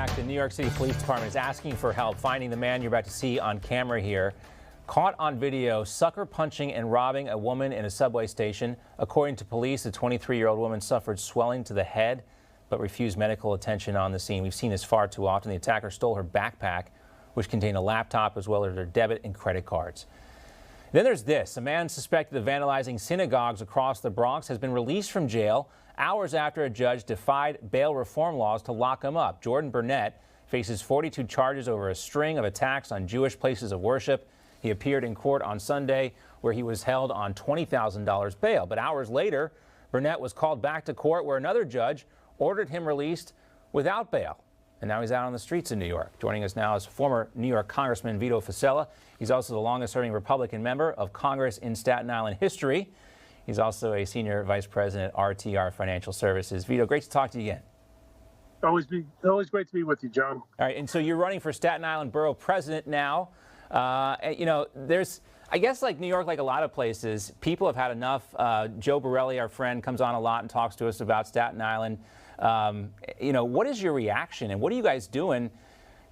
back. The New York City Police Department is asking for help finding the man you're about to see on camera here. Caught on video, sucker punching and robbing a woman in a subway station. According to police, the 23-year-old woman suffered swelling to the head but refused medical attention on the scene. We've seen this far too often. The attacker stole her backpack, which contained a laptop as well as her debit and credit cards. Then there's this. A man suspected of vandalizing synagogues across the Bronx has been released from jail hours after a judge defied bail reform laws to lock him up. Jordan Burnett faces 42 charges over a string of attacks on Jewish places of worship. He appeared in court on Sunday, where he was held on $20,000 bail. But hours later, Burnett was called back to court, where another judge ordered him released without bail. And now he's out on the streets in New York. Joining us now is former New York Congressman Vito Fossella. He's also the longest-serving Republican member of Congress in Staten Island history. He's also a senior vice president at RTR Financial Services. Vito, great to talk to you again. Always great to be with you, John. All right, and so you're running for Staten Island Borough President now. You know, I guess like New York, like a lot of places, people have had enough. Joe Borelli, our friend, comes on a lot and talks to us about Staten Island. You know, what is your reaction and what are you guys doing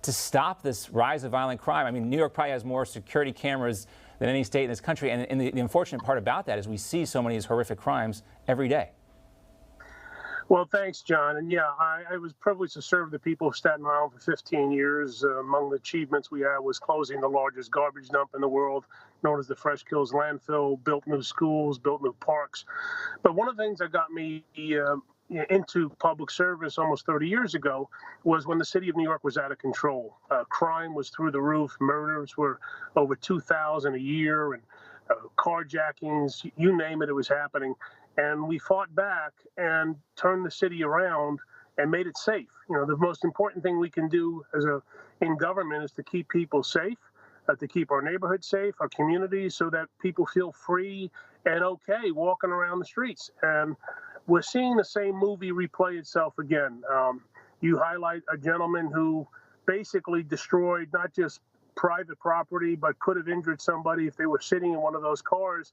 to stop this rise of violent crime? I mean, New York probably has more security cameras than any state in this country. And the unfortunate part about that is we see so many of these horrific crimes every day. Well, thanks, John. And yeah, I was privileged to serve the people of Staten Island for 15 years. Among the achievements we had was closing the largest garbage dump in the world, known as the Fresh Kills landfill, built new schools, built new parks. But one of the things that got me into public service almost 30 years ago was when the city of New York was out of control. Crime was through the roof. Murders were over 2,000 a year, and carjackings, you name it, it was happening. And we fought back and turned the city around and made it safe. You know, the most important thing we can do in government is to keep people safe, to keep our neighborhoods safe, our communities, so that people feel free and okay walking around the streets. And we're seeing the same movie replay itself again. You highlight a gentleman who basically destroyed not just private property, but could have injured somebody if they were sitting in one of those cars.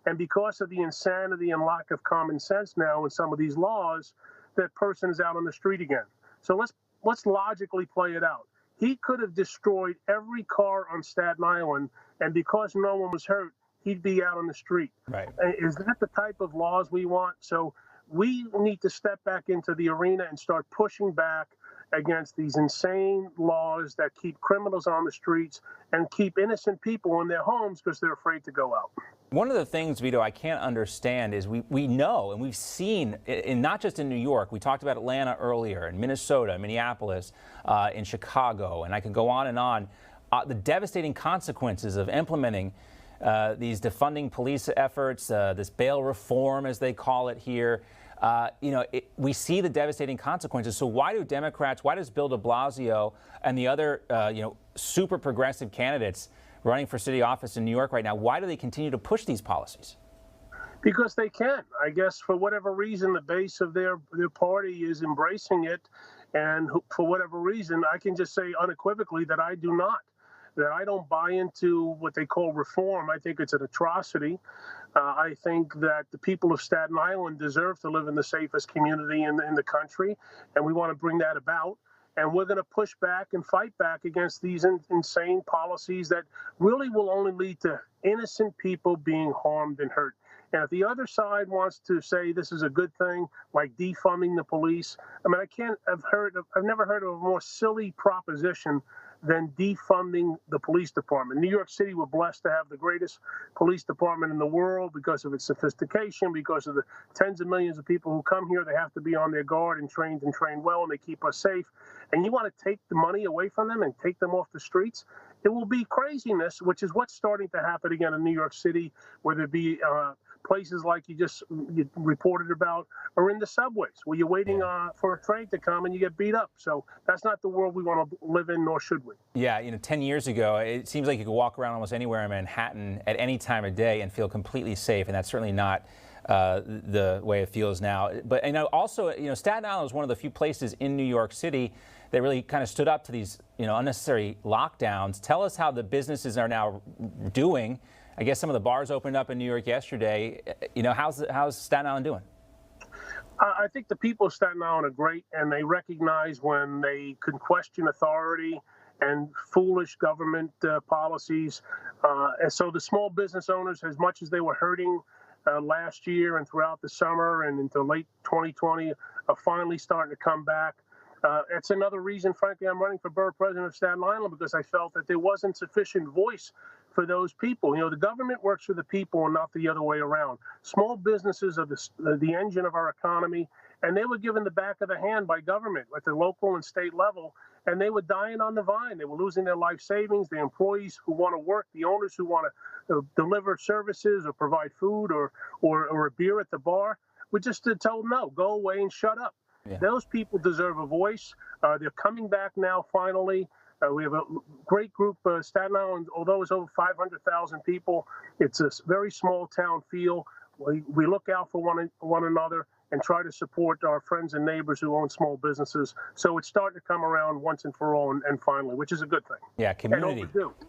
And because of the insanity and lack of common sense now in some of these laws, that person is out on the street again. So let's logically play it out. He could have destroyed every car on Staten Island, and because no one was hurt, he'd be out on the street. Right. Is that the type of laws we want? So we need to step back into the arena and start pushing back against these insane laws that keep criminals on the streets and keep innocent people in their homes because they're afraid to go out. One of the things, Vito, I can't understand is we know and we've seen, not just in New York, we talked about Atlanta earlier, in Minnesota, Minneapolis, in Chicago, and I could go on, the devastating consequences of implementing these defunding police efforts, this bail reform, as they call it here. You know, we see the devastating consequences. So why do Democrats, why does Bill de Blasio and the other, you know, super progressive candidates running for city office in New York right now, why do they continue to push these policies? Because they can. I guess for whatever reason, the base of their party is embracing it. And for whatever reason, I can just say unequivocally that I do not. That I don't buy into what they call reform. I think it's an atrocity. I think that the people of Staten Island deserve to live in the safest community in the country, and we want to bring that about. And we're going to push back and fight back against these insane policies that really will only lead to innocent people being harmed and hurt. And if the other side wants to say this is a good thing, like defunding the police, I mean, I've never heard of a more silly proposition than defunding the police department. New York City, we're blessed to have the greatest police department in the world because of its sophistication, because of the tens of millions of people who come here. They have to be on their guard and trained well, and they keep us safe. And you want to take the money away from them and take them off the streets? It will be craziness, which is what's starting to happen again in New York City, whether it be places like you reported about, or in the subways where you're waiting for a train to come and you get beat up. So that's not the world we want to live in, nor should we. Yeah, you know, 10 years ago, it seems like you could walk around almost anywhere in Manhattan at any time of day and feel completely safe, and that's certainly not the way it feels now. But also, Staten Island is one of the few places in New York City that really kind of stood up to these, unnecessary lockdowns. Tell us how the businesses are now doing. I guess some of the bars opened up in New York yesterday. How's Staten Island doing? I think the people of Staten Island are great, and they recognize when they can question authority and foolish government policies. And so the small business owners, as much as they were hurting last year and throughout the summer and into late 2020, are finally starting to come back. It's another reason, frankly, I'm running for borough president of Staten Island, because I felt that there wasn't sufficient voice for those people. You know, the government works for the people and not the other way around. Small businesses are the engine of our economy, and they were given the back of the hand by government at the local and state level, and they were dying on the vine. They were losing their life savings, the employees who want to work, the owners who want to deliver services or provide food or a beer at the bar. We just told them, no, go away and shut up. Yeah. Those people deserve a voice. They're coming back now, finally. We have a great group. Staten Island, although it's over 500,000 people, it's a very small town feel. We look out for one another and try to support our friends and neighbors who own small businesses. So it's starting to come around once and for all, and finally, which is a good thing. Yeah, community.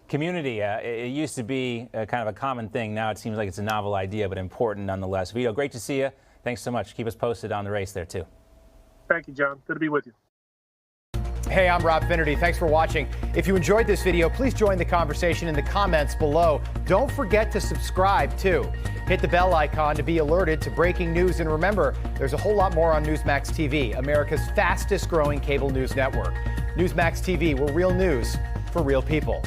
Community. It used to be kind of a common thing. Now it seems like it's a novel idea, but important nonetheless. Vito, great to see you. Thanks so much. Keep us posted on the race there, too. Thank you, John. Good to be with you. Hey, I'm Rob Finnerty. Thanks for watching. If you enjoyed this video, please join the conversation in the comments below. Don't forget to subscribe, too. Hit the bell icon to be alerted to breaking news. And remember, there's a whole lot more on Newsmax TV, America's fastest growing cable news network. Newsmax TV, where real news for real people.